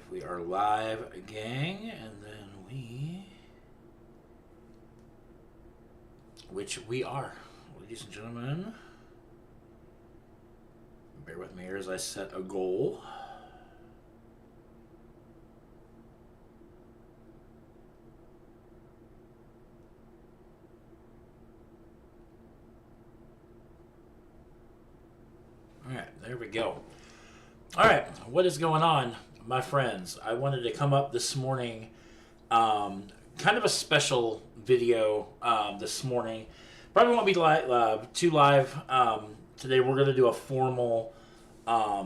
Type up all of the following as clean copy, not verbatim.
if we are live, gang, and then which we are, ladies and gentlemen. Bear with me here as I set a goal. All right, there we go. All right, what is going on, my friends? I wanted to come up this morning, kind of a special video this morning. Probably won't be too live today. We're going to do a formal, I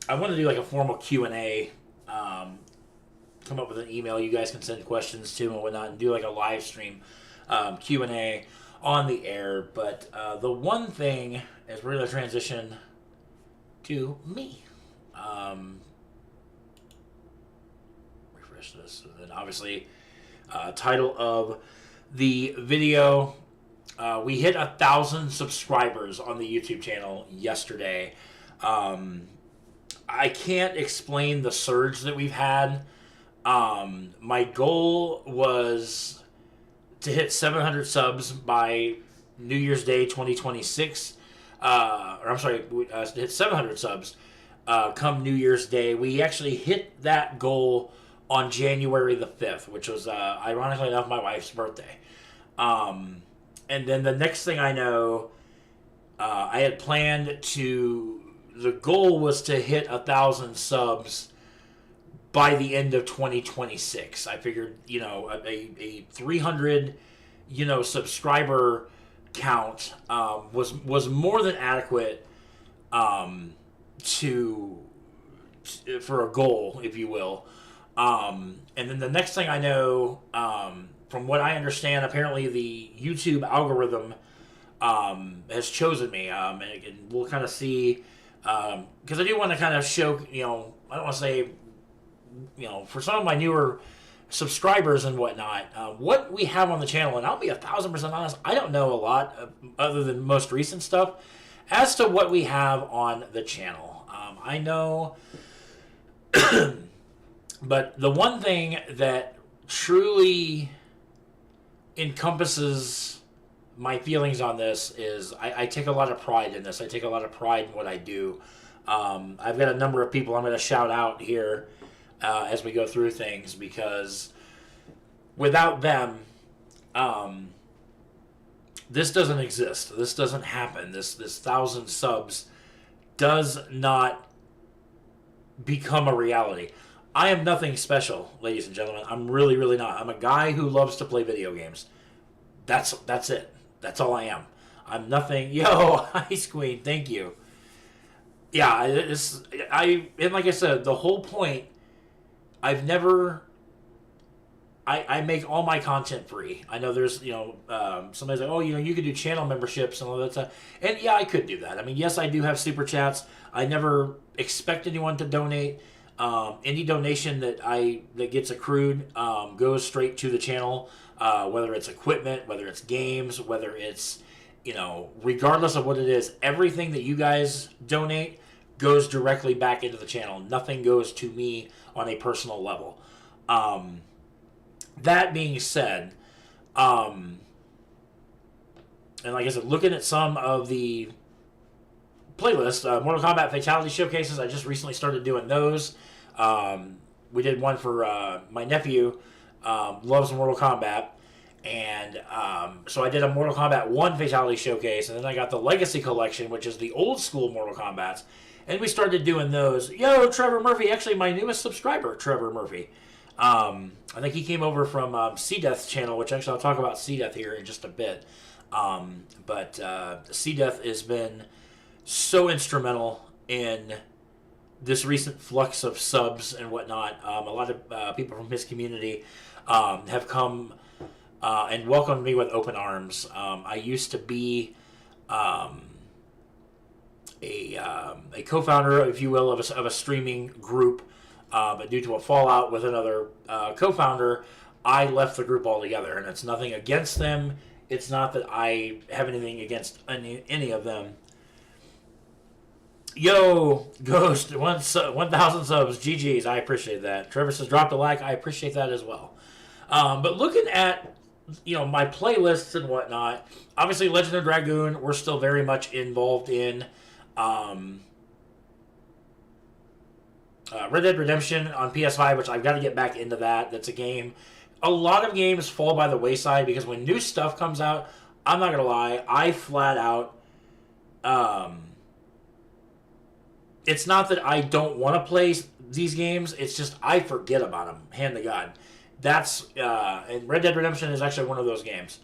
want to do like a formal Q&A, come up with an email you guys can send questions to and whatnot, and do like a live stream Q&A on the air. But the one thing is we're going to transition to me. Refresh this. And then obviously, title of the video, we hit 1,000 subscribers on the YouTube channel yesterday. I can't explain the surge that we've had. My goal was to hit 700 subs by New Year's Day 2026. To hit 700 subs come New Year's Day. We actually hit that goal on January the 5th, which was, ironically enough, my wife's birthday. And then the next thing I know, I had planned the goal was to hit 1,000 subs by the end of 2026. I figured, a 300, subscriber count was more than adequate for a goal, if you will. And then the next thing I know, from what I understand, apparently the YouTube algorithm has chosen me, and we'll kind of see, because I do want to kind of show, I don't want to say, for some of my newer subscribers and whatnot, what we have on the channel. And I'll be 1,000% honest, I don't know a lot other than most recent stuff as to what we have on the channel. I know, but the one thing that truly encompasses my feelings on this is I take a lot of pride in this. I take a lot of pride in what I do. I've got a number of people I'm going to shout out here as we go through things, because without them, this doesn't exist. This doesn't happen. This 1,000 subs does not become a reality. I am nothing special, ladies and gentlemen. I'm really, really not. I'm a guy who loves to play video games. That's it. That's all I am. I'm nothing. Yo, Ice Queen, thank you. Yeah, and like I said, the whole point, I make all my content free. I know there's, somebody's like, oh, you could do channel memberships and all that stuff. And yeah, I could do that. I mean, yes, I do have super chats. I never expect anyone to donate. Any donation that gets accrued goes straight to the channel, whether it's equipment, whether it's games, whether it's, regardless of what it is, everything that you guys donate goes directly back into the channel. Nothing goes to me on a personal level. That being said, and like I said, looking at some of the playlists, Mortal Kombat Fatality Showcases, I just recently started doing those. We did one for my nephew, loves Mortal Kombat. And so I did a Mortal Kombat 1 Fatality Showcase, and then I got the Legacy Collection, which is the old school Mortal Kombats. And we started doing those. Yo, Trevor Murphy, actually my newest subscriber, Trevor Murphy. I think he came over from C-Death's channel, which actually I'll talk about C-Death here in just a bit. But C-Death has been so instrumental in this recent flux of subs and whatnot. A lot of people from his community have come and welcomed me with open arms. I used to be a co-founder, if you will, of a streaming group, but due to a fallout with another co-founder, I left the group altogether. And it's nothing against them. It's not that I have anything against any of them. Yo, Ghost, 1,000 subs. GG's. I appreciate that. Trevor says, dropped a like. I appreciate that as well. But looking at, my playlists and whatnot, obviously Legend of Dragoon, we're still very much involved in. Red Dead Redemption on PS5, which I've got to get back into that. That's a game. A lot of games fall by the wayside because when new stuff comes out, I'm not going to lie, I flat out... it's not that I don't want to play these games. It's just I forget about them, hand to God. That's... and Red Dead Redemption is actually one of those games.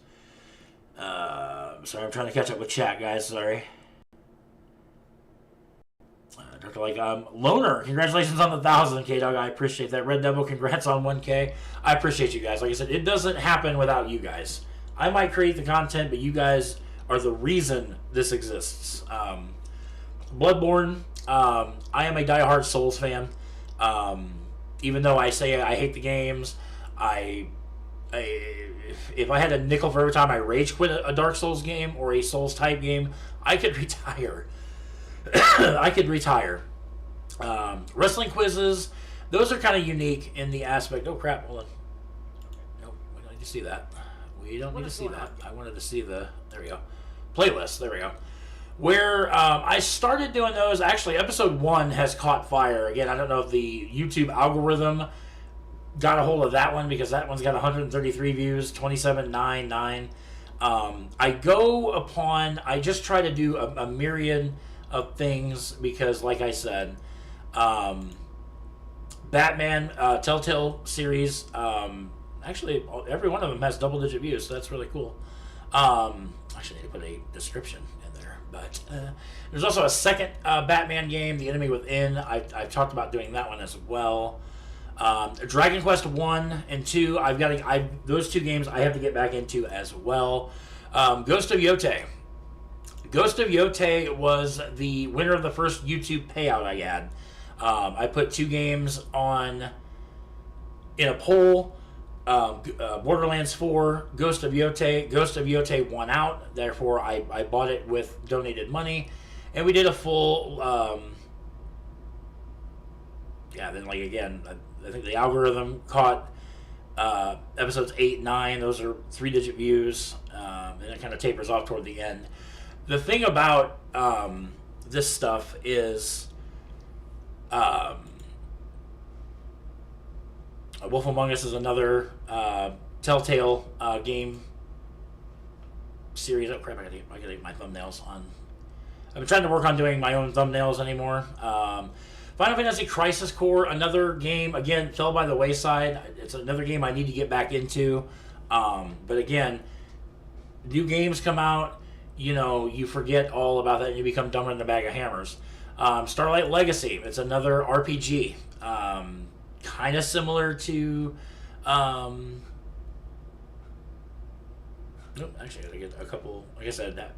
Sorry, I'm trying to catch up with chat, guys. Sorry. Loner, congratulations on the 1,000, K-Dog. I appreciate that. Red Devil, congrats on 1K. I appreciate you guys. Like I said, it doesn't happen without you guys. I might create the content, but you guys are the reason this exists. Bloodborne, I am a diehard Souls fan. Even though I say I hate the games, if I had a nickel for every time I rage quit a Dark Souls game or a Souls type game, I could retire. I could retire. Wrestling quizzes, those are kind of unique in the aspect. Oh crap! Hold on. Nope, we don't need to see that. We don't need to see that. I wanted to see the. There we go. Playlist. There we go. Where I started doing those. Actually, episode 1 has caught fire. Again, I don't know if the YouTube algorithm got a hold of that one because that one's got 133 views, 27.99. I just try to do a myriad of things because, like I said, Batman Telltale series, actually every one of them has double-digit views, so that's really cool. Actually, I need to put a description in there, but there's also a second Batman game, The Enemy Within. I've talked about doing that one as well. Dragon Quest 1 and 2, those two games I have to get back into as well. Ghost of Yotei. Ghost of Yotei was the winner of the first YouTube payout I had. I put 2 games in a poll. Borderlands 4, Ghost of Yotei. Ghost of Yotei won out. Therefore, I bought it with donated money. And we did a full... then again, I think the algorithm caught episodes 8, 9. Those are 3-digit views. And it kind of tapers off toward the end. The thing about this stuff is Wolf Among Us is another Telltale game series. Oh crap, I gotta get my thumbnails on. I've been trying to work on doing my own thumbnails anymore. Final Fantasy Crisis Core, another game, again, fell by the wayside. It's another game I need to get back into. But again, new games come out, you forget all about that and you become dumber than a bag of hammers. Starlight Legacy, it's another RPG. Kind of similar to... actually, I gotta get a couple... Like I said,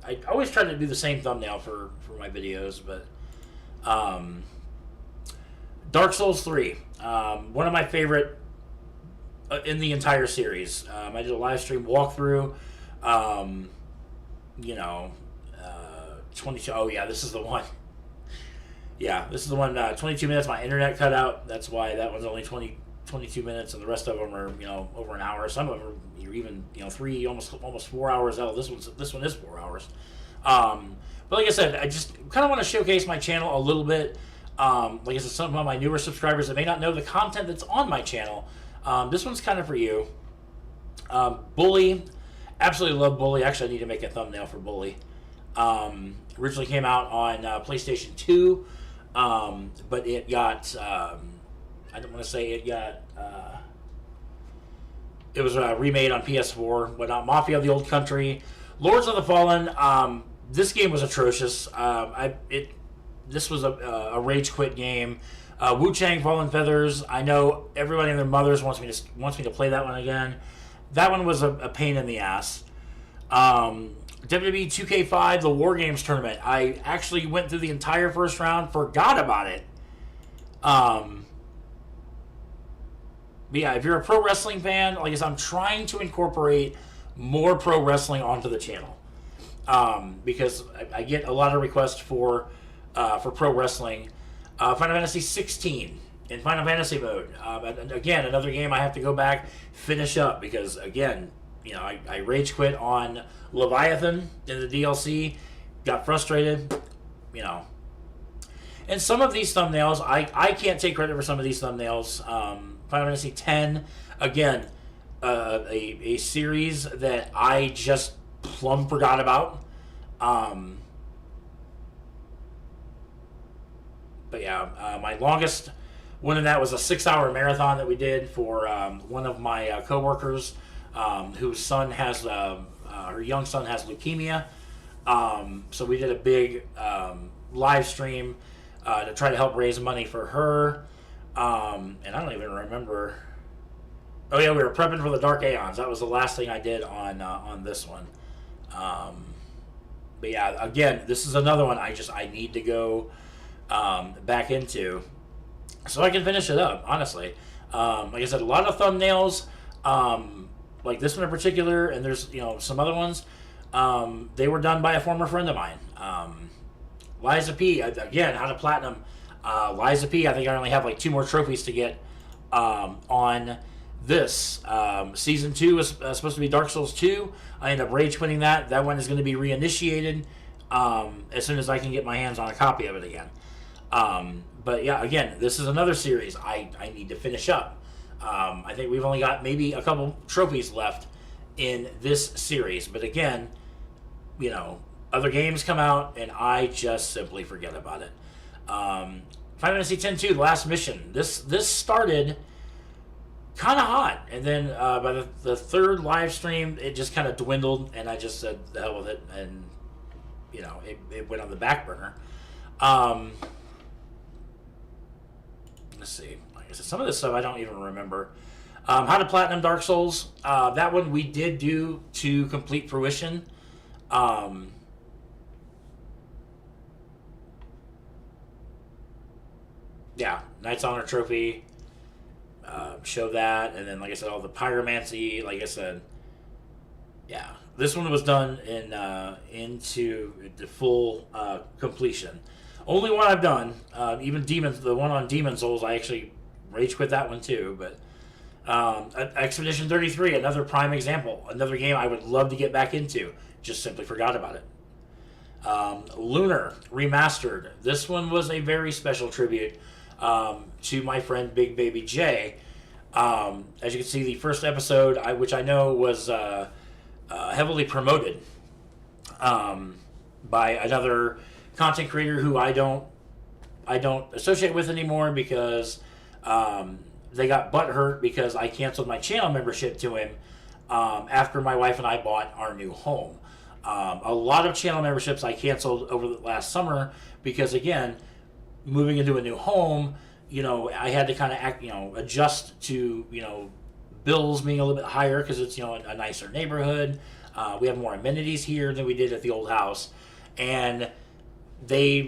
I always try to do the same thumbnail for my videos, but... Dark Souls 3. One of my favorite in the entire series. I did a live stream walkthrough. 22... Oh, yeah, this is the one. Yeah, this is the one, 22 minutes, my internet cut out. That's why that one's only 22 minutes, and the rest of them are, over an hour. Some of them are even, 3, almost 4 hours out. This one is 4 hours. But like I said, I just kind of want to showcase my channel a little bit. Like I said, some of my newer subscribers that may not know the content that's on my channel. This one's kind of for you. Bully. Absolutely love Bully. Actually, I need to make a thumbnail for Bully. Originally came out on PlayStation 2. But it got, I don't want to say it got, it was remade on PS4, but Mafia of the Old Country, Lords of the Fallen. This game was atrocious. This was a rage quit game. Wu Chang Fallen Feathers. I know everybody and their mothers wants me to play that one again. That one was a pain in the ass. WWE 2K5, the War Games tournament. I actually went through the entire first round, forgot about it. But yeah, if you're a pro wrestling fan, like I said, I'm trying to incorporate more pro wrestling onto the channel. Because I get a lot of requests for for pro wrestling. Final Fantasy 16 in Final Fantasy mode. And again, another game I have to go back, finish up, because again, I rage quit on Leviathan in the DLC, got frustrated, And some of these thumbnails, I can't take credit for some of these thumbnails. Final Fantasy 10, again, a series that I just plumb forgot about. But yeah, my longest one of that was a 6-hour marathon that we did for one of my coworkers, whose son has her young son has leukemia. So we did a big live stream to try to help raise money for her. And I don't even remember. Oh yeah, we were prepping for the Dark Aeons. That was the last thing I did on this one. But yeah, again, this is another one I need to go back into so I can finish it up. Honestly, like I said, a lot of thumbnails, like this one in particular, and there's some other ones. They were done by a former friend of mine. Liza P. Again, how to platinum. Liza P. I think I only have like 2 more trophies to get on this. Season 2 is supposed to be Dark Souls 2. I end up rage quitting that. That one is going to be reinitiated as soon as I can get my hands on a copy of it again. But yeah, again, this is another series I need to finish up. I think we've only got maybe a couple trophies left in this series. But again, other games come out and I just simply forget about it. Final Fantasy X-2, the last mission. This started kind of hot, and then by the third live stream, it just kind of dwindled, and I just said the hell with it, and it went on the back burner. Let's see. Like I said, some of this stuff I don't even remember. How to platinum Dark Souls. That one we did do to complete fruition. Yeah, Knight's Honor Trophy. Show that, and then like I said, all the pyromancy. Like I said, yeah, this one was done into the full completion. Only one I've done. Even the one on Demon Souls, I actually rage quit that one too. But Expedition 33, another prime example, another game I would love to get back into. Just simply forgot about it. Lunar Remastered. This one was a very special tribute to my friend Big Baby J. As you can see, the first episode, which I know was heavily promoted by another content creator who I don't associate with anymore, because they got butthurt because I canceled my channel membership to him after my wife and I bought our new home. A lot of channel memberships I canceled over the last summer because, again, moving into a new home, I had to kind of adjust to, bills being a little bit higher because it's, a nicer neighborhood. We have more amenities here than we did at the old house. And they're,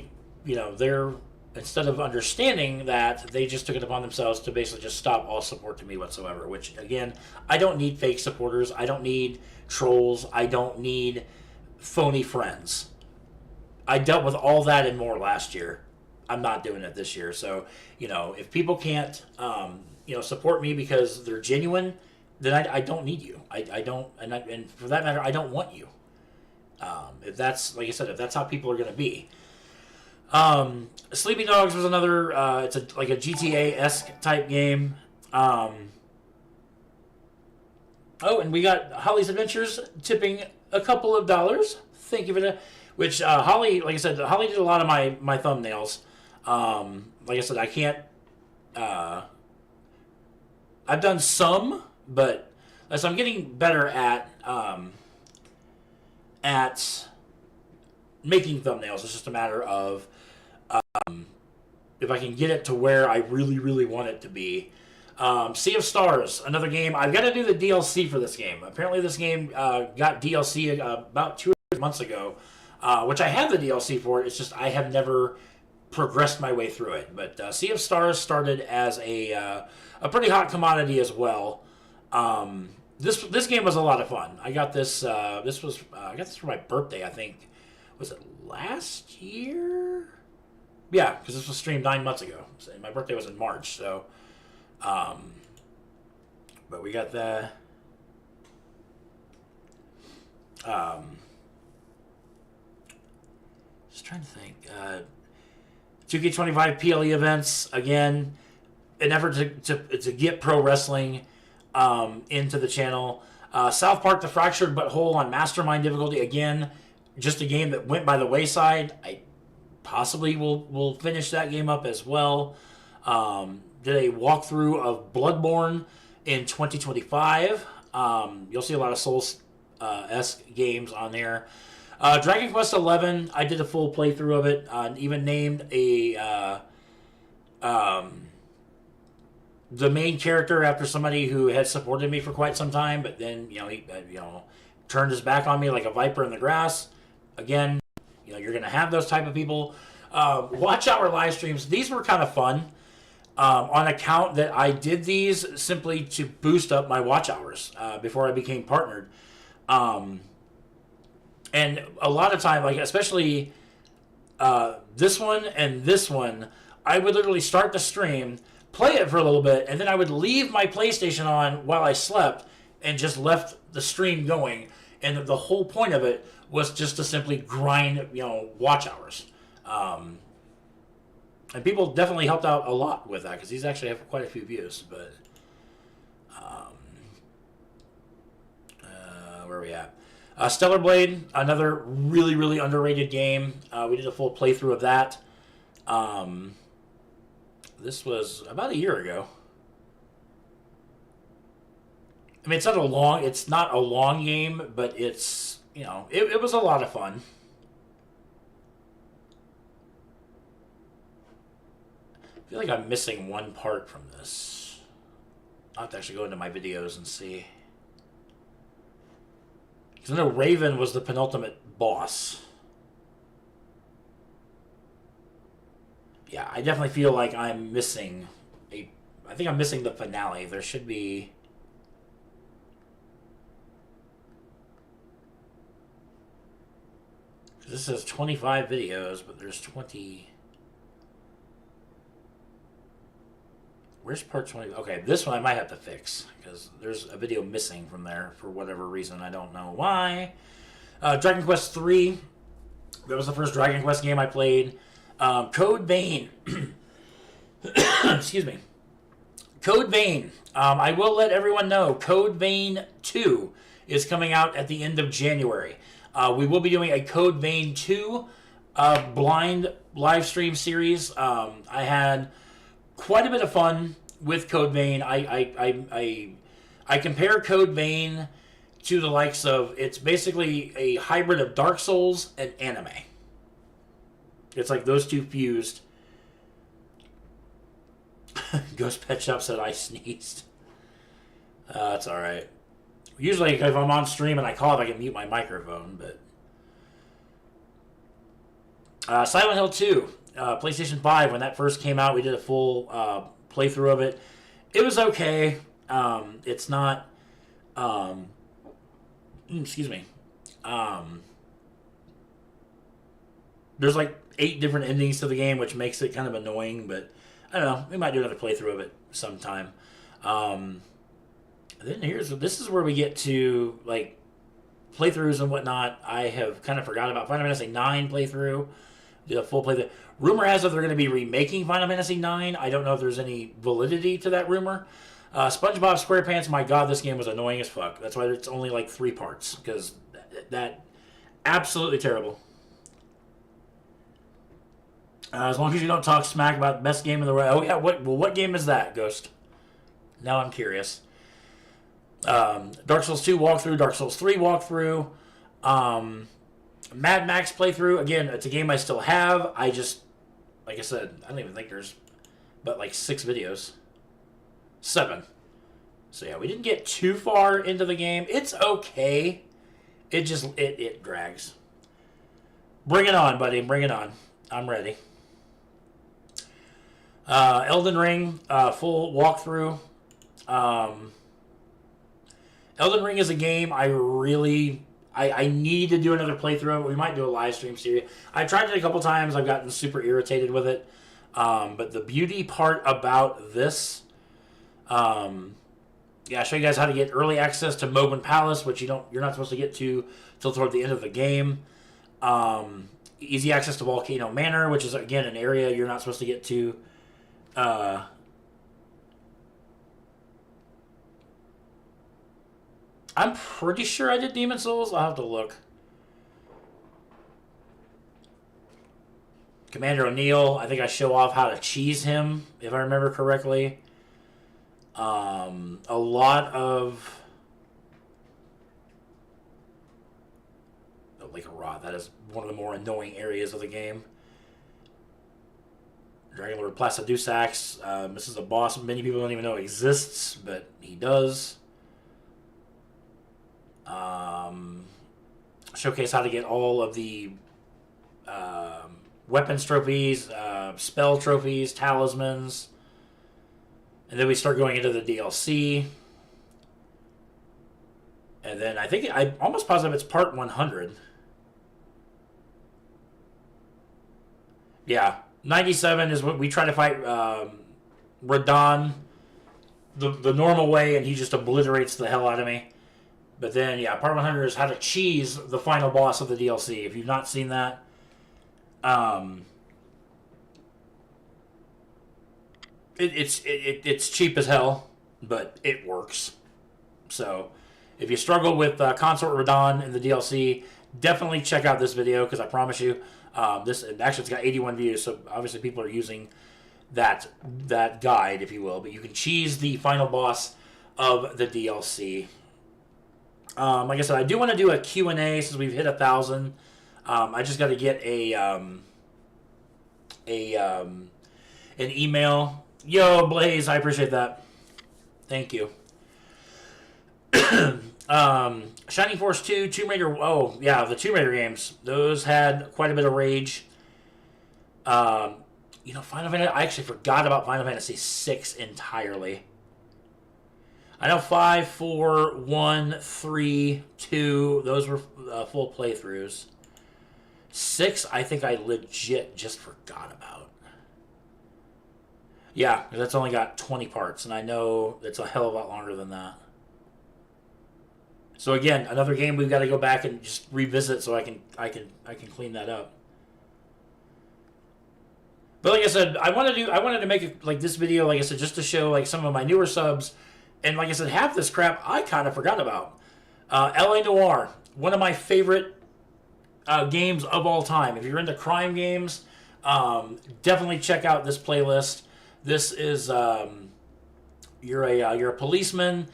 instead of understanding that, they just took it upon themselves to basically just stop all support to me whatsoever, which, again, I don't need fake supporters. I don't need trolls. I don't need phony friends. I dealt with all that and more last year. I'm not doing it this year. So, if people can't, support me because they're genuine, then I don't need you. I don't, and for that matter, I don't want you. If that's, like I said, if that's how people are going to be. Sleeping Dogs was another, it's like a GTA-esque type game. Oh, and we got Holly's Adventures tipping a couple of dollars. Thank you for that. Which, Holly, like I said, Holly did a lot of my thumbnails. Like I said, I can't, I've done some, but as I'm getting better at making thumbnails. It's just a matter of if I can get it to where I really, really want it to be. Sea of Stars, another game. I've got to do the DLC for this game. Apparently this game got DLC about 2 months ago, which I have the DLC for. It's just I have never progressed my way through it. But Sea of Stars started as a pretty hot commodity as well. This game was a lot of fun. I got this. I got this for my birthday. I think, was it last year? Yeah, because this was streamed 9 months ago. So my birthday was in March, so. But we got the. Just trying to think. 2K25 PLE events again, an effort to get pro wrestling into the channel. South Park: The Fractured But Whole on Mastermind difficulty again, just a game that went by the wayside. I possibly will finish that game up as well. Did a walkthrough of Bloodborne in 2025. You'll see a lot of Souls-esque games on there. Dragon Quest XI, I did a full playthrough of it. Even named the main character after somebody who had supported me for quite some time, but then he turned his back on me like a viper in the grass. Again, you're gonna have those type of people. Watch our live streams. These were kind of fun. On account that I did these simply to boost up my watch hours before I became partnered. And a lot of time, like especially this one and this one, I would literally start the stream, play it for a little bit, and then I would leave my PlayStation on while I slept and just left the stream going. And the whole point of it was just to simply grind, watch hours. And people definitely helped out a lot with that because these actually have quite a few views. But where are we at? Stellar Blade, another really, really underrated game. We did a full playthrough of that. This was about a year ago. I mean, it's not a long game, but it's, it was a lot of fun. I feel like I'm missing one part from this. I'll have to actually go into my videos and see. Because I know Raven was the penultimate boss. Yeah, I definitely feel like I'm missing I think I'm missing the finale. There should be... This says 25 videos, but there's 20... Where's part 20? Okay, this one I might have to fix because there's a video missing from there for whatever reason. I don't know why. Dragon Quest 3. That was the first Dragon Quest game I played. Code Vein. Excuse me. Code Vein. I will let everyone know Code Vein 2 is coming out at the end of January. We will be doing a Code Vein 2 blind live stream series. I had quite a bit of fun with Code Vein. I compare Code Vein to the likes of, it's basically a hybrid of Dark Souls and anime. It's like those two fused. Ghost Pet Shop said I sneezed. That's alright. Usually if I'm on stream and I cough, I can mute my microphone, but... Silent Hill 2. PlayStation 5, when that first came out, we did a full playthrough of it. It was okay. It's not... excuse me. There's like 8 different endings to the game, which makes it kind of annoying, but I don't know. We might do another playthrough of it sometime. Then this is where we get to like playthroughs and whatnot. I have kind of forgot about Final Fantasy 9 playthrough. Did a full playthrough. Rumor has it they're going to be remaking Final Fantasy 9. I don't know if there's any validity to that rumor. SpongeBob SquarePants, my god, this game was annoying as fuck. That's why it's only like 3 parts, because that absolutely terrible. As long as you don't talk smack about the best game in the world. Oh yeah, what game is that, Ghost? Now I'm curious. Dark Souls 2 walkthrough, Dark Souls 3 walkthrough, Mad Max playthrough. Again, it's a game I still have. I just, like I said, I don't even think there's but like 6 videos. 7. So yeah, we didn't get too far into the game. It's okay. It just, it drags. Bring it on, buddy. Bring it on. I'm ready. Elden Ring, full walkthrough. Elden Ring is a game I really I need to do another playthrough. We might do a live stream series. I tried it a couple times. I've gotten super irritated with it. But the beauty part about this, yeah, I'll show you guys how to get early access to Mogwin Palace, which you're not supposed to get to till toward the end of the game. Easy access to Volcano Manor, which is again an area you're not supposed to get to. I'm pretty sure I did Demon Souls. I'll have to look. Commander O'Neill, I think I show off how to cheese him, if I remember correctly. A lot of... Oh, Lake of Rot, that is one of the more annoying areas of the game. Dragon Lord Placidusax. This is a boss many people don't even know exists, but he does. Showcase how to get all of the weapons trophies, spell trophies, talismans. And then we start going into the DLC. And then I'm almost positive it's part 100. Yeah, 97 is what we try to fight Radahn the normal way, and he just obliterates the hell out of me. But then, yeah, part 100 is how to cheese the final boss of the DLC. If you've not seen that, it's cheap as hell, but it works. So, if you struggle with Consort Radahn in the DLC, definitely check out this video, because I promise you, it's got 81 views, so obviously people are using that guide, if you will. But you can cheese the final boss of the DLC. Like I said, I do want to do a Q&A since we've hit 1,000. I just got to get an email. Yo, Blaze, I appreciate that. Thank you. Shining Force 2, Tomb Raider. Oh, yeah, the Tomb Raider games. Those had quite a bit of rage. Final Fantasy. I actually forgot about Final Fantasy 6 entirely. I know 5, 4, 1, 3, 2, those were full playthroughs. 6, I think I legit just forgot about. Yeah, that's only got 20 parts, and I know it's a hell of a lot longer than that. So again, another game we've got to go back and just revisit so I can clean that up. But like I said, I wanted to make this video, like I said, just to show some of my newer subs. And like I said, half this crap I kind of forgot about. L.A. Noire, one of my favorite games of all time. If you're into crime games, definitely check out this playlist. This is you're a policeman,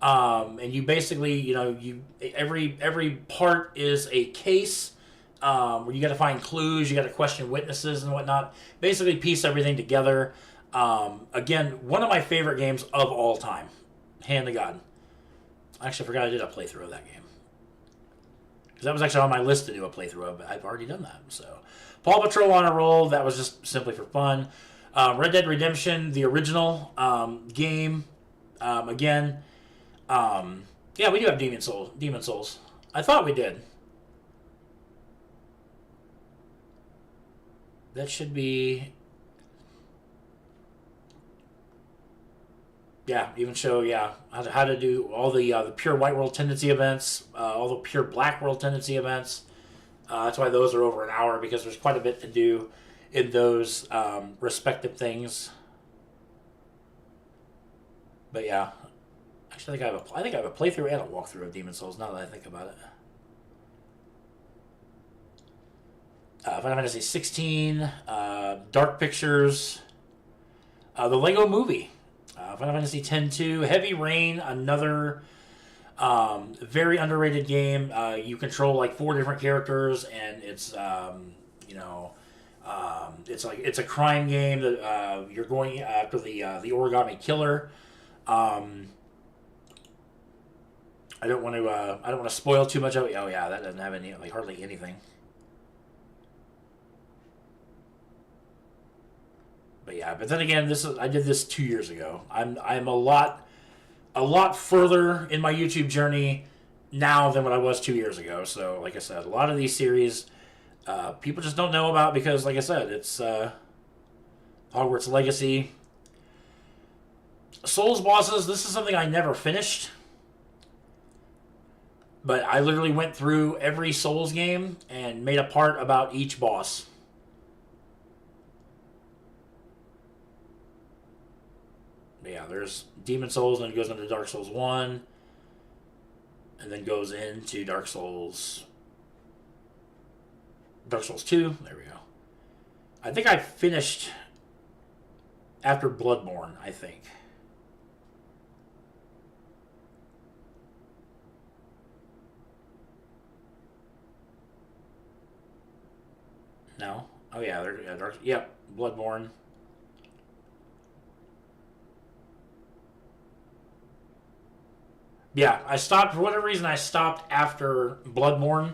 and you basically every part is a case where you got to find clues, you got to question witnesses and whatnot. Basically, piece everything together. Again, one of my favorite games of all time. Hand to God. I actually forgot I did a playthrough of that game. Because that was actually on my list to do a playthrough of, but I've already done that. So, Paw Patrol on a roll. That was just simply for fun. Red Dead Redemption, the original game. Again. Yeah, we do have Demon Souls. I thought we did. That should be... Yeah, even show, how to do all the pure white world tendency events, all the pure black world tendency events. That's why those are over an hour, because there's quite a bit to do in those respective things. But yeah, actually, I think I have a playthrough and a walkthrough of Demon Souls. Now that I think about it, Final Fantasy 16, Dark Pictures, the Lego Movie. Final Fantasy X-2, Heavy Rain, another very underrated game. You control 4 different characters, and it's it's a crime game that you're going after the Origami Killer. I don't want to spoil too much of it. Oh yeah, that doesn't have any hardly anything. But yeah, but then again, I did this 2 years ago. I'm a lot further in my YouTube journey now than what I was 2 years ago. So, like I said, a lot of these series people just don't know about because, like I said, it's Hogwarts Legacy. Souls bosses, this is something I never finished. But I literally went through every Souls game and made a part about each boss. Yeah, there's Demon Souls, and then it goes into Dark Souls 1, and then goes into Dark Souls 2. There we go. I think I finished after Bloodborne, I think. No? Oh, yeah, yep, Bloodborne. Yeah, I stopped, for whatever reason, I stopped after Bloodborne.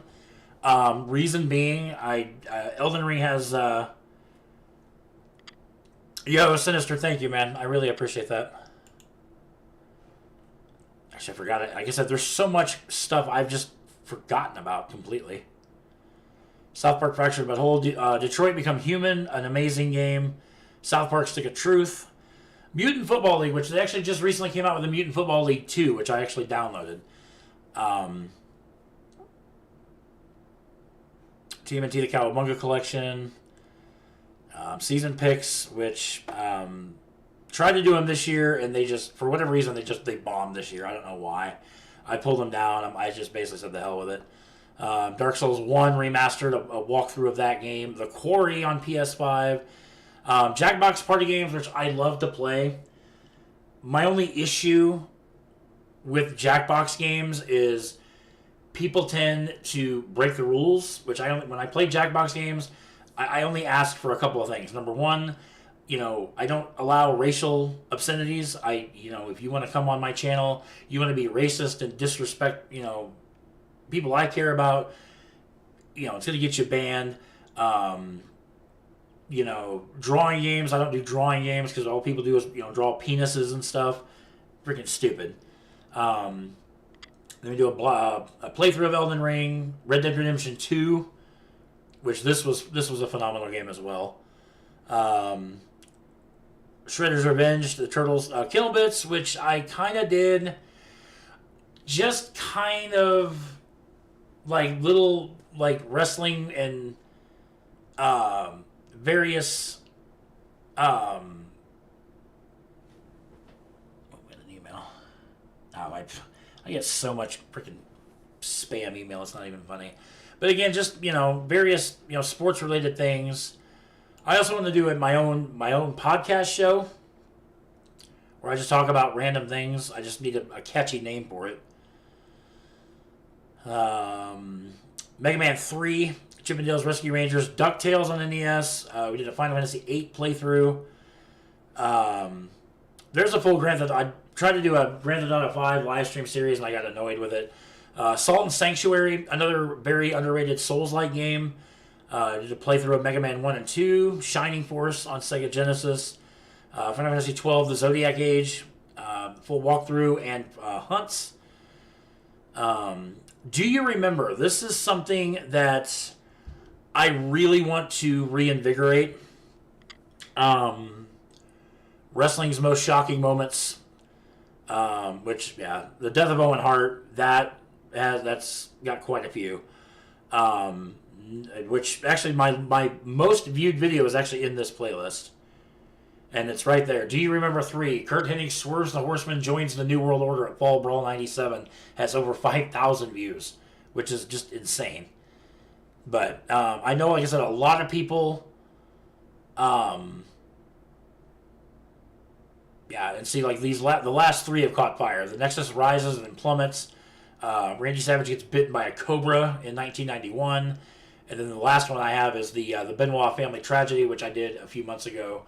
Reason being, Elden Ring has, yo, Sinister, thank you, man. I really appreciate that. Actually, I forgot it. Like I said, there's so much stuff I've just forgotten about completely. South Park Fractured But Whole, Detroit Become Human, an amazing game. South Park Stick of Truth. Mutant Football League, which they actually just recently came out with the Mutant Football League 2, which I actually downloaded. TMNT The Cowabunga Collection. Season picks, which tried to do them this year, and they just, for whatever reason, they bombed this year. I don't know why. I pulled them down. I just basically said the hell with it. Dark Souls 1 remastered, a walkthrough of that game. The Quarry on PS5. Jackbox Party Games, which I love to play. My only issue with Jackbox games is people tend to break the rules, which when I play Jackbox games, I only ask for a couple of things. Number one, I don't allow racial obscenities. If you want to come on my channel, you want to be racist and disrespect, people I care about, it's going to get you banned. Drawing games, I don't do drawing games because all people do is, draw penises and stuff. Freaking stupid. Then we do a playthrough of Elden Ring, Red Dead Redemption 2, which this was a phenomenal game as well. Shredder's Revenge, the Turtles Kill Bits, which I kind of did just kind of like little like wrestling and various an email. I get so much freaking spam email, it's not even funny. But again, just various sports related things. I also want to do my own podcast show where I just talk about random things. I just need a catchy name for it. Mega Man 3, Chip 'n Dale's Rescue Rangers, DuckTales on NES. We did a Final Fantasy 8 playthrough. There's a full Grand Theft. I tried to do a Grand Theft Auto 5 live stream series and I got annoyed with it. Salt and Sanctuary, another very underrated Souls-like game. Did a playthrough of Mega Man 1 and 2, Shining Force on Sega Genesis, Final Fantasy 12, The Zodiac Age, full walkthrough, and hunts. Do you remember? This is something that I really want to reinvigorate. Wrestling's most shocking moments, which, the death of Owen Hart, that's got quite a few. Which actually my most viewed video is actually in this playlist. And it's right there. Do you remember 3? Kurt Hennig swerves the Horseman, joins the New World Order at Fall Brawl 97. Has over 5,000 views, which is just insane. But I know, like I said, a lot of people... and see, like, the last 3 have caught fire. The Nexus rises and then plummets. Randy Savage gets bitten by a cobra in 1991. And then the last one I have is the Benoit family tragedy, which I did a few months ago.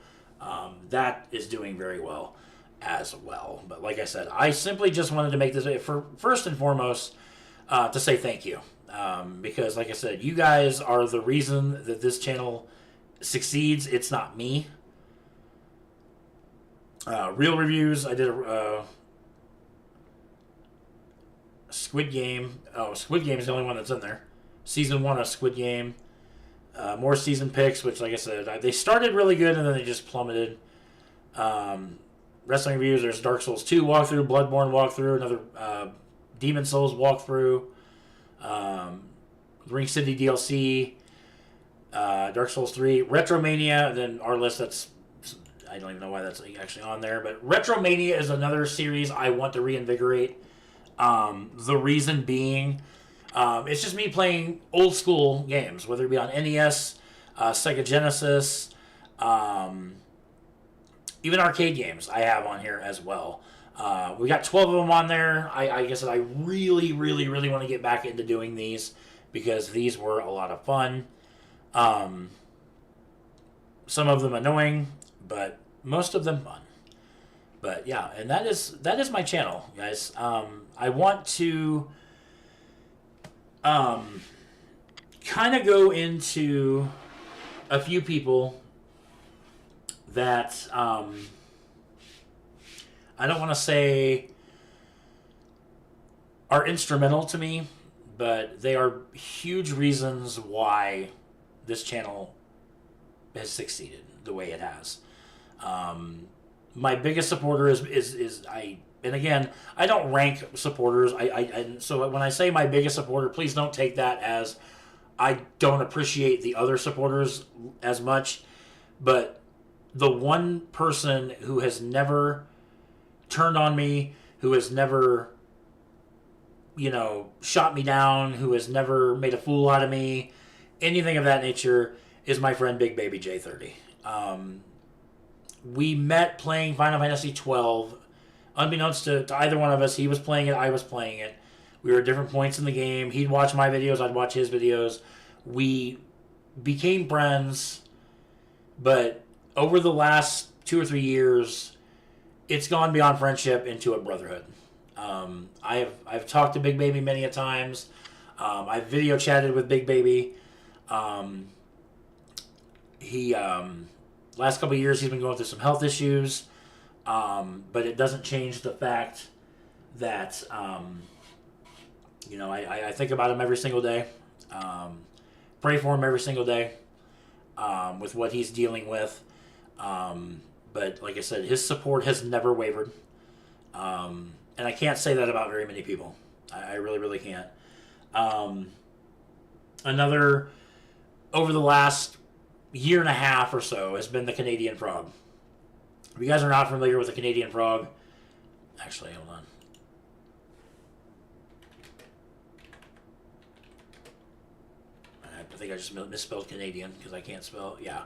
That is doing very well as well. But like I said, I simply just wanted to make this for first and foremost to say thank you. Because like I said, you guys are the reason that this channel succeeds. It's not me. Real reviews. I did Squid Game. Oh, Squid Game is the only one that's in there. Season 1 of Squid Game. More season picks, which, like I said, they started really good and then they just plummeted. Wrestling reviews, there's Dark Souls 2 walkthrough, Bloodborne walkthrough, another Demon Souls walkthrough, Ring City DLC, Dark Souls 3, Retromania, then our list that's, I don't even know why that's actually on there, but Retromania is another series I want to reinvigorate. The reason being, it's just me playing old school games, whether it be on NES, Sega Genesis, even arcade games I have on here as well. We got 12 of them on there. I guess I really, really, really want to get back into doing these because these were a lot of fun. Some of them annoying, but most of them fun. But yeah, and that is my channel, guys. I want to kind of go into a few people that I don't want to say are instrumental to me, but they are huge reasons why this channel has succeeded the way it has. My biggest supporter is I, and again, I don't rank supporters. So when I say my biggest supporter, please don't take that as I don't appreciate the other supporters as much, but the one person who has never turned on me, who has never, shot me down, who has never made a fool out of me, anything of that nature, is my friend Big Baby J30. We met playing Final Fantasy 12. Unbeknownst to either one of us, he was playing it, I was playing it. We were at different points in the game. He'd watch my videos, I'd watch his videos. We became friends, but over the last 2 or 3 years, it's gone beyond friendship into a brotherhood. I've talked to Big Baby many a times. I've video chatted with Big Baby. He last couple of years he's been going through some health issues, but it doesn't change the fact that I think about him every single day. Pray for him every single day with what he's dealing with. But like I said, his support has never wavered. And I can't say that about very many people. I really, really can't. Another, over the last year and a half or so, has been the Canadian Frog. If you guys are not familiar with the Canadian Frog, actually, hold on. I think I just misspelled Canadian because I can't spell. Yeah.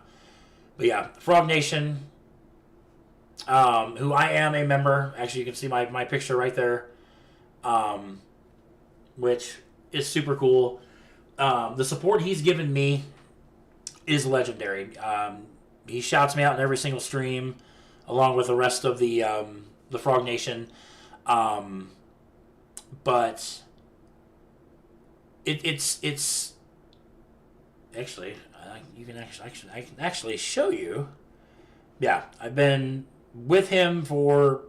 But yeah, Frog Nation, who I am a member. Actually, you can see my picture right there, which is super cool. The support he's given me is legendary. He shouts me out in every single stream, along with the rest of the Frog Nation. But it's actually I can actually show you. Yeah, I've been with him for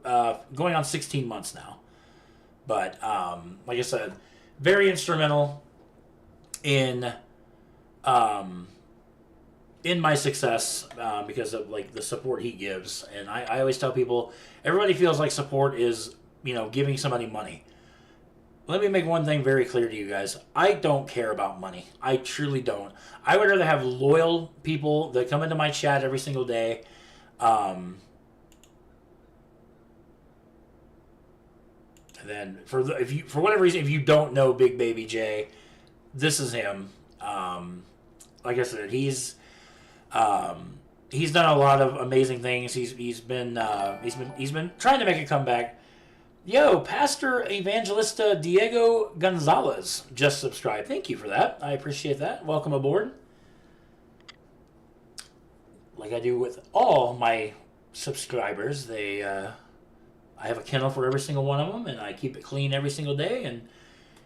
going on 16 months now. But like I said, very instrumental in my success because of like the support he gives. And I always tell people, everybody feels like support is giving somebody money. Let me make one thing very clear to you guys. I don't care about money. I truly don't. I would rather have loyal people that come into my chat every single day. And then for whatever reason, if you don't know Big Baby J, this is him. Like I said, he's done a lot of amazing things. He's been trying to make a comeback. Yo, Pastor Evangelista Diego Gonzalez just subscribed. Thank you for that. I appreciate that. Welcome aboard. Like I do with all my subscribers, I have a kennel for every single one of them, and I keep it clean every single day, and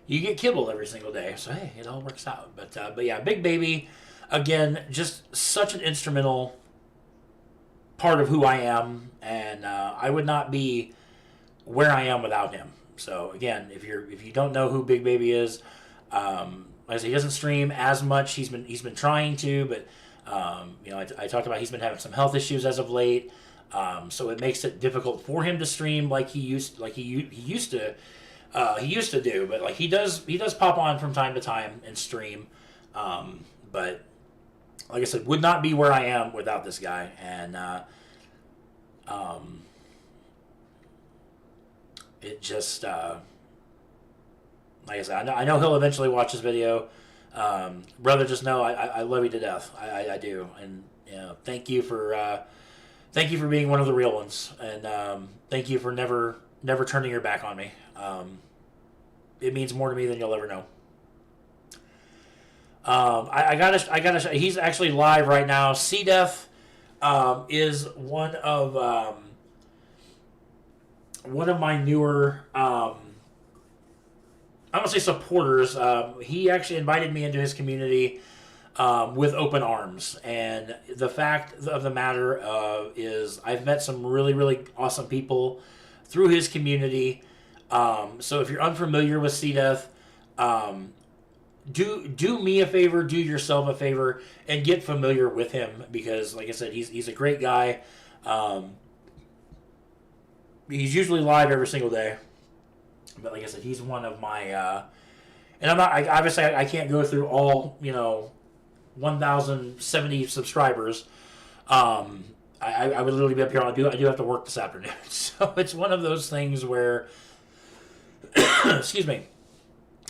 you get kibble every single day. So, hey, it all works out. But yeah, Big Baby, again, just such an instrumental part of who I am, and I would not be where I am without him. So again, if you don't know who Big Baby is, like I said, he doesn't stream as much. He's been trying to, but I talked about he's been having some health issues as of late. So it makes it difficult for him to stream like he used to do. But like he does pop on from time to time and stream. But like I said, would not be where I am without this guy. And it just like I said, I know he'll eventually watch this video. Brother, just know I love you to death. I do, and thank you for being one of the real ones, and thank you for never turning your back on me. It means more to me than you'll ever know. I gotta. He's actually live right now. C-Def is one of my newer. I don't say supporters. He actually invited me into his community with open arms, and the fact of the matter is, I've met some really, really awesome people through his community. So if you're unfamiliar with C-Def, do me a favor, do yourself a favor, and get familiar with him, because, like I said, he's a great guy. He's usually live every single day. But like I said, he's one of my, and I'm not. Obviously, I can't go through all 1,070 subscribers. I would literally be up here. I do have to work this afternoon, so it's one of those things where, excuse me.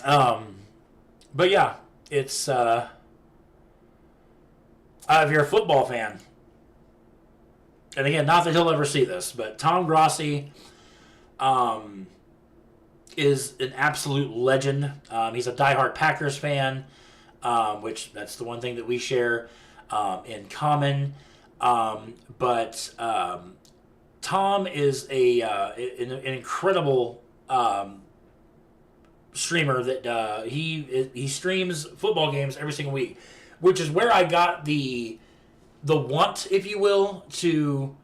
But yeah, it's if you're a football fan, and again, not that he'll ever see this, but Tom Grossi, is an absolute legend. He's a diehard Packers fan, which that's the one thing that we share in common. But Tom is an incredible streamer that he streams football games every single week, which is where I got the want, if you will, to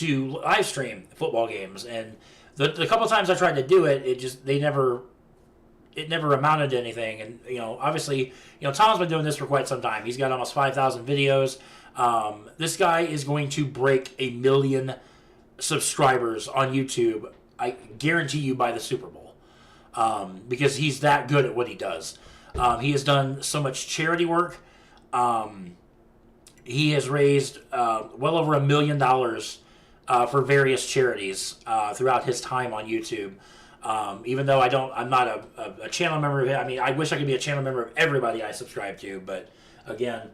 live stream football games. And the couple times I tried to do it, it never amounted to anything. And obviously, Tom's been doing this for quite some time. He's got almost 5,000 videos. This guy is going to break 1 million subscribers on YouTube, I guarantee you, by the Super Bowl, because he's that good at what he does. He has done so much charity work. He has raised well over $1 million for various charities throughout his time on YouTube. Even though I'm not a channel member of it. I mean, I wish I could be a channel member of everybody I subscribe to, but again,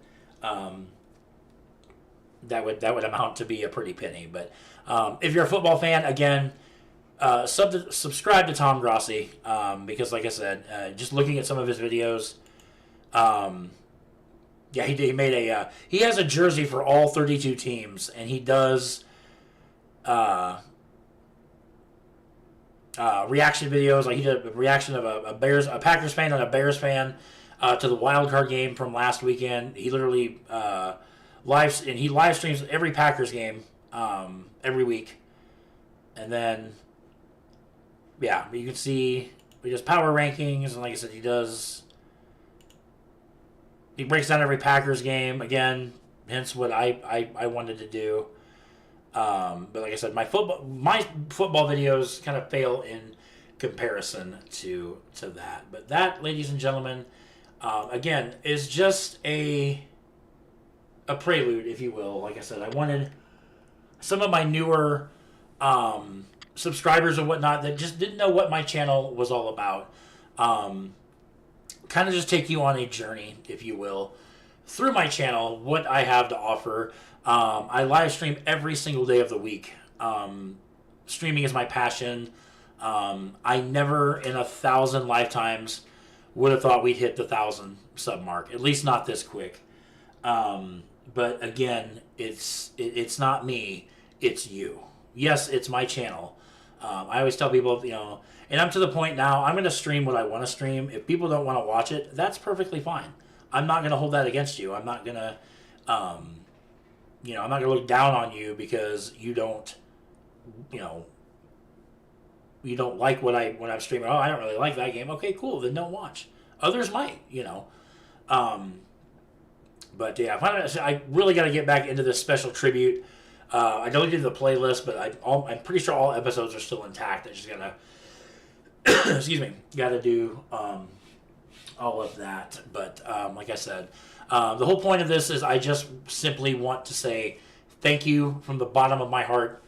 that would amount to be a pretty penny. But if you're a football fan, again, subscribe to Tom Grossi, because, like I said, just looking at some of his videos, yeah, he made he has a jersey for all 32 teams, and he does reaction videos. Like, he did a reaction of a Packers fan and a Bears fan to the wild card game from last weekend. He literally live streams every Packers game every week, and then you can see he does power rankings, and like I said, he breaks down every Packers game again. Hence what I wanted to do. But like I said, my football videos kind of fail in comparison to that. But that, ladies and gentlemen, again, is just a prelude, if you will. Like I said, I wanted some of my newer subscribers and whatnot that just didn't know what my channel was all about. Kind of just take you on a journey, if you will, through my channel, what I have to offer. I live stream every single day of the week. Streaming is my passion. I never in 1,000 lifetimes would have thought we'd hit the 1,000 sub mark, at least not this quick. But again, it's not me, it's you. Yes, it's my channel. I always tell people, and I'm to the point now, I'm going to stream what I want to stream. If people don't want to watch it, that's perfectly fine. I'm not going to hold that against you. I'm not going to, I'm not going to look down on you because you don't, you don't like what when I'm streaming. Oh, I don't really like that game. Okay, cool. Then don't watch. Others might, But yeah, I really got to get back into this special tribute. I deleted the playlist, but I'm pretty sure all episodes are still intact. I just gotta, excuse me, gotta do all of that. But like I said, the whole point of this is I just simply want to say thank you from the bottom of my heart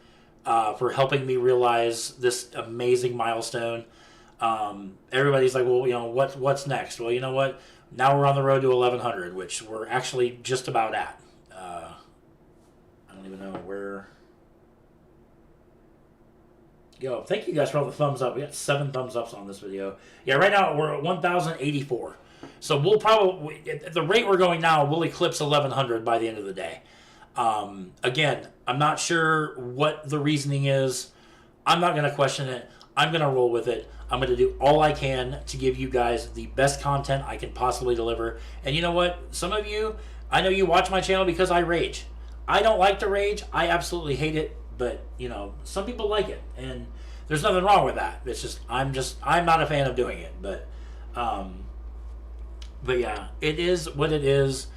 for helping me realize this amazing milestone. Everybody's like, well, what's next? Well, you know what? Now we're on the road to 1,100, which we're actually just about at. I don't even know where. Yo, thank you guys for all the thumbs up. We got 7 thumbs ups on this video. Yeah, right now we're at 1,084. So we'll probably, at the rate we're going now, we'll eclipse 1,100 by the end of the day. Again, I'm not sure what the reasoning is. I'm not going to question it. I'm going to roll with it. I'm going to do all I can to give you guys the best content I can possibly deliver. And you know what? Some of you, I know you watch my channel because I rage. I don't like to rage. I absolutely hate it. But, some people like it. And there's nothing wrong with that. It's just, I'm not a fan of doing it. But yeah, it is what it is.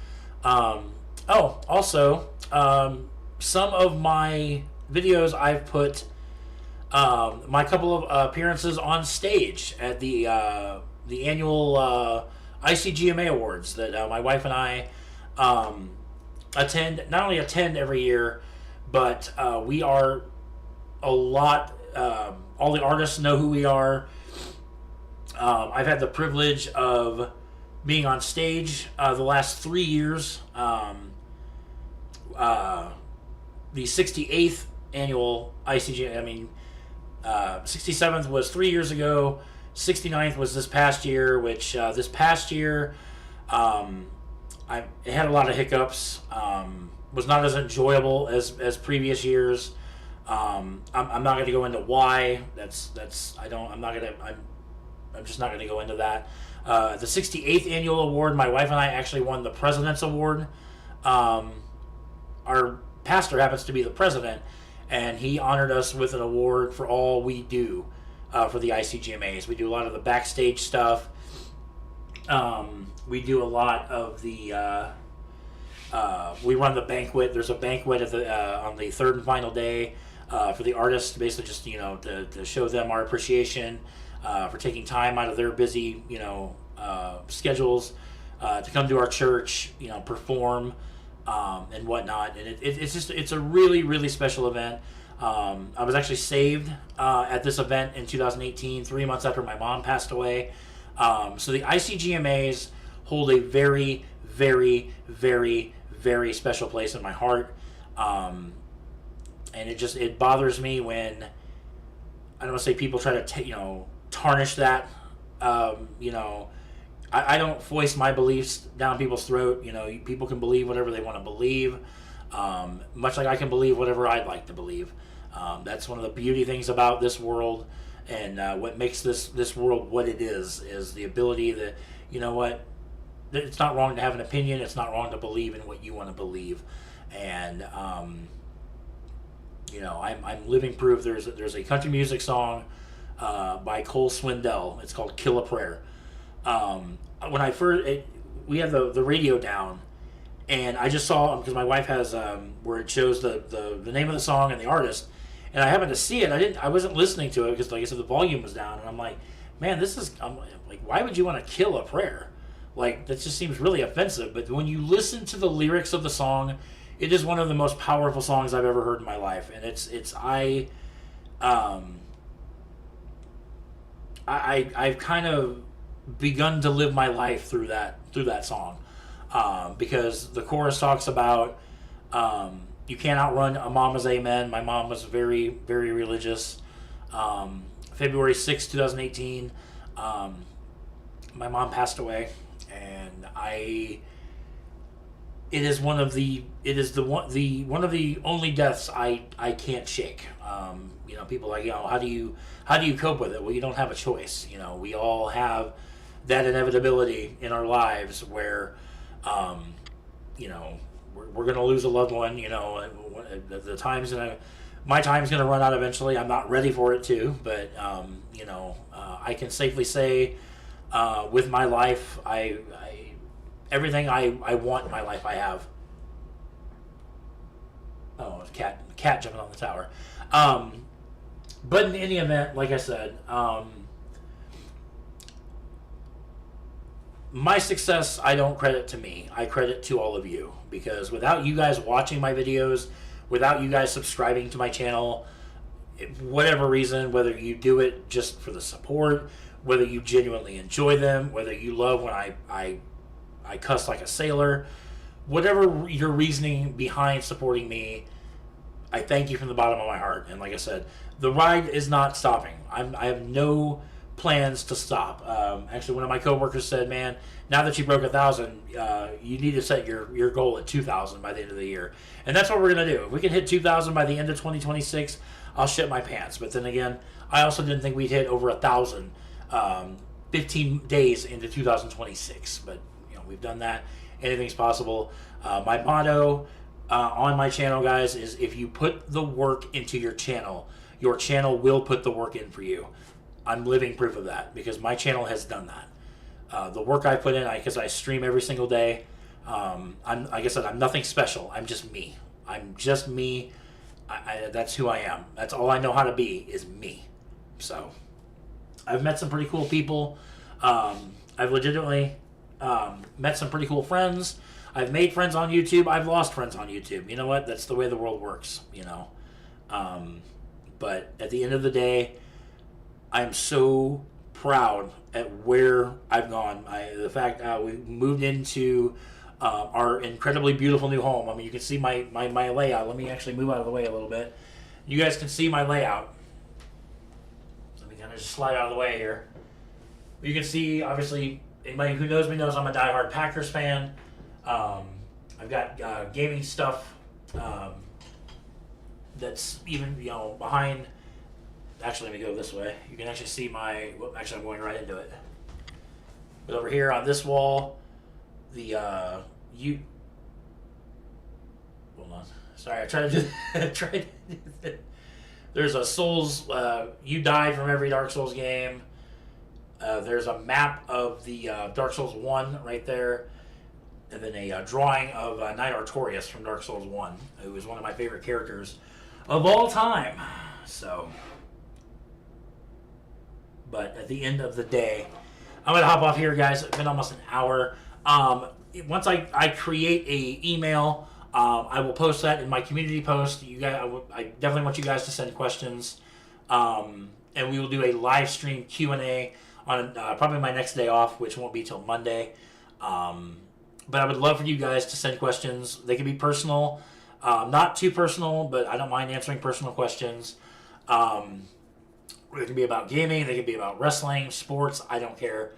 Also, some of my videos I've put my couple of appearances on stage at the annual ICGMA Awards that my wife and I attend. Not only attend every year, but we are a lot. All the artists know who we are. I've had the privilege of being on stage the last 3 years. The 68th annual ICGMA. 67th was 3 years ago. 69th was this past year, which this past year it had a lot of hiccups. Was not as enjoyable as previous years. I'm not going to go into why. I'm just not going to go into that. The 68th annual award, my wife and I actually won the President's Award. Our pastor happens to be the president, and he honored us with an award for all we do for the ICGMAs. We do a lot of the backstage stuff. We do a lot of the... we run the banquet. There's a banquet on the third and final day for the artists, basically just, to show them our appreciation for taking time out of their busy, schedules to come to our church, perform and whatnot. And it's a really, really special event. I was actually saved at this event in 2018, 3 months after my mom passed away. So the ICGMAs hold a very, very, very, very special place in my heart. And it bothers me when, I don't want to say people try to tarnish that. I don't voice my beliefs down people's throat. People can believe whatever they want to believe, much like I can believe whatever I'd like to believe. That's one of the beauty things about this world, and what makes this world what it is the ability that, it's not wrong to have an opinion. It's not wrong to believe in what you want to believe, and I'm living proof. There's a country music song by Cole Swindell. It's called "Kill a Prayer." When I first, we have the radio down, and I just saw, because my wife has where it shows the name of the song and the artist, and I happened to see it. I wasn't listening to it because, like I said, the volume was down, and I'm like, man, I'm like, why would you want to kill a prayer? Like, that just seems really offensive. But when you listen to the lyrics of the song, it is one of the most powerful songs I've ever heard in my life, and I've kind of begun to live my life through that song, because the chorus talks about you can't outrun a mama's amen. My mom was very, very religious. February 6, 2018, my mom passed away, and it is one of the only deaths I can't shake. People are like, how do you cope with it? Well, you don't have a choice. We all have that inevitability in our lives where, we're going to lose a loved one. The times in my time's going to run out eventually. I'm not ready for it too, but I can safely say, with my life, everything I want in my life, I have. Oh, it's a cat jumping on the tower. But in any event, like I said, my success I don't credit to me. I credit to all of you, because without you guys watching my videos, without you guys subscribing to my channel, whatever reason, whether you do it just for the support, whether you genuinely enjoy them, whether you love when I cuss like a sailor, whatever your reasoning behind supporting me, I thank you from the bottom of my heart. And like I said, the ride is not stopping. I have no plans to stop. Actually, one of my coworkers said, "Man, now that you broke 1,000, you need to set your goal at 2,000 by the end of the year." And that's what we're gonna do. If we can hit 2,000 by the end of 2026, I'll shit my pants. But then again, I also didn't think we'd hit over 1,000 15 days into 2026. But we've done that. Anything's possible. My motto on my channel, guys, is if you put the work into your channel will put the work in for you. I'm living proof of that, because my channel has done that. The work I put in, because I stream every single day. Like I said, I'm nothing special. I'm just me. I'm just me. That's who I am. That's all I know how to be, is me. So I've met some pretty cool people. I've legitimately met some pretty cool friends. I've made friends on YouTube. I've lost friends on YouTube. You know what? That's the way the world works, But at the end of the day, I'm so proud at where I've gone. The fact we moved into our incredibly beautiful new home. I mean, you can see my layout. Let me actually move out of the way a little bit. You guys can see my layout. Let me kind of just slide out of the way here. You can see, obviously, anybody who knows me knows I'm a diehard Packers fan. I've got gaming stuff that's even behind. Actually, let me go this way. You can actually see my. Actually, I'm going right into it. But over here on this wall, the Hold on. Sorry, I tried to do. There's a Souls. You died from every Dark Souls game. There's a map of the Dark Souls 1 right there. And then a drawing of Knight Artorias from Dark Souls 1, who is one of my favorite characters of all time. So, but at the end of the day, I'm going to hop off here, guys. It's been almost an hour. Once I create a email, I will post that in my community post. You guys, I definitely want you guys to send questions. And we will do a live stream Q&A on probably my next day off, which won't be till Monday. But I would love for you guys to send questions. They can be personal, not too personal, but I don't mind answering personal questions. They can be about gaming. They can be about wrestling, sports. I don't care.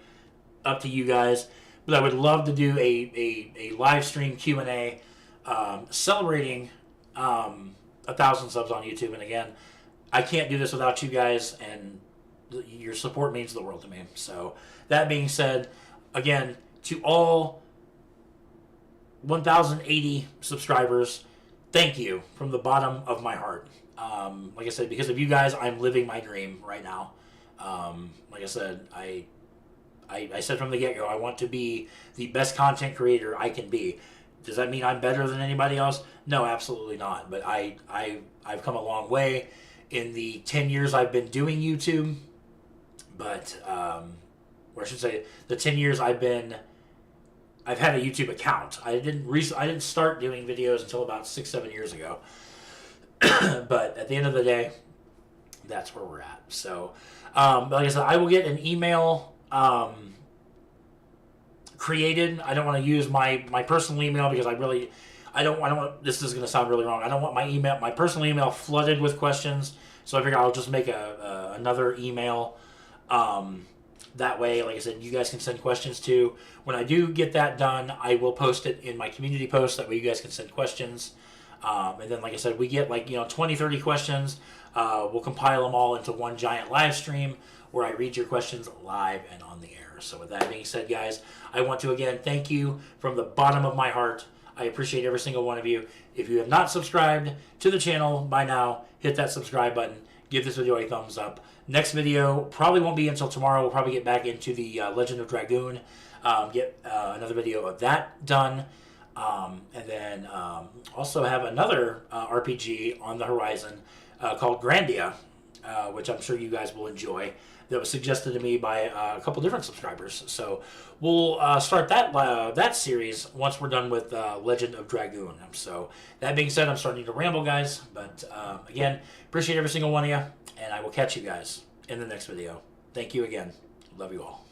Up to you guys. But I would love to do a live stream Q&A celebrating 1,000 subs on YouTube. And again, I can't do this without you guys, and your support means the world to me. So that being said, again, to all 1,080 subscribers, thank you from the bottom of my heart. Like I said, because of you guys, I'm living my dream right now. Like I said, I said from the get-go, I want to be the best content creator I can be. Does that mean I'm better than anybody else? No, absolutely not. But I've come a long way in the 10 years I've been doing YouTube. But, or I should say, the 10 years I've had a YouTube account. I didn't start doing videos until about 6-7 years ago. But at the end of the day, that's where we're at. So, like I said, I will get an email created. I don't want to use my personal email, because I don't want, this is going to sound really wrong. I don't want my personal email flooded with questions. So I figure I'll just make another email. That way, like I said, you guys can send questions too. When I do get that done, I will post it in my community post. That way you guys can send questions. And then, like I said, we get 20, 30 questions. We'll compile them all into one giant live stream where I read your questions live and on the air. So with that being said, guys, I want to again thank you from the bottom of my heart. I appreciate every single one of you. If you have not subscribed to the channel by now, hit that subscribe button. Give this video a thumbs up. Next video probably won't be until tomorrow. We'll probably get back into the Legend of Dragoon. Get another video of that done. And then also have another RPG on the horizon called Grandia, which I'm sure you guys will enjoy. That was suggested to me by a couple different subscribers. So we'll start that series once we're done with Legend of Dragoon. So that being said, I'm starting to ramble, guys. But again, appreciate every single one of you, and I will catch you guys in the next video. Thank you again. Love you all.